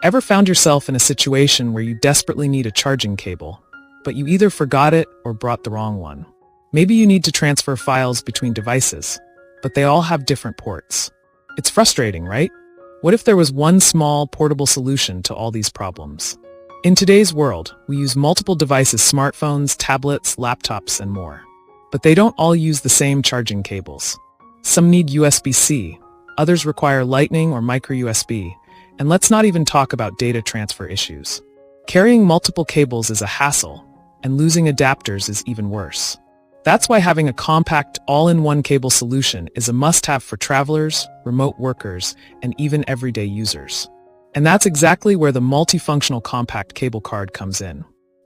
Ever found yourself in a situation where you desperately need a charging cable, but you either forgot it or brought the wrong one? Maybe you need to transfer files between devices, but they all have different ports. It's frustrating, right? What if there was one small, portable solution to all these problems? In today's world, we use multiple devices: smartphones, tablets, laptops, and more. But they don't all use the same charging cables. Some need USB-C, others require Lightning or micro USB, and let's not even talk about data transfer issues. Carrying multiple cables is a hassle, and losing adapters is even worse. That's why having a compact, all-in-one cable solution is a must-have for travelers, remote workers, and even everyday users. And that's exactly where the multifunctional compact cable card comes in.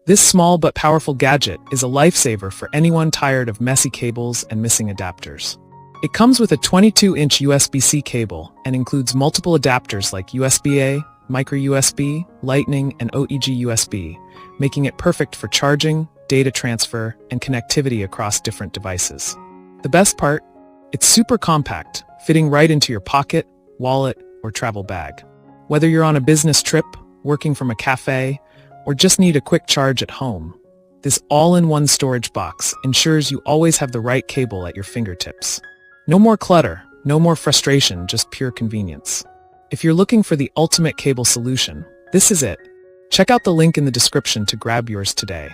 This small but powerful gadget is a lifesaver for anyone tired of messy cables and missing adapters. It comes with a 22-inch USB-C cable and includes multiple adapters like USB-A, micro USB, Lightning, and OTG USB, making it perfect for charging, data transfer, and connectivity across different devices. The best part? It's super compact, fitting right into your pocket, wallet, or travel bag. Whether you're on a business trip, working from a cafe, or just need a quick charge at home, this all-in-one storage box ensures you always have the right cable at your fingertips. No more clutter, no more frustration, just pure convenience. If you're looking for the ultimate cable solution, this is it. Check out the link in the description to grab yours today.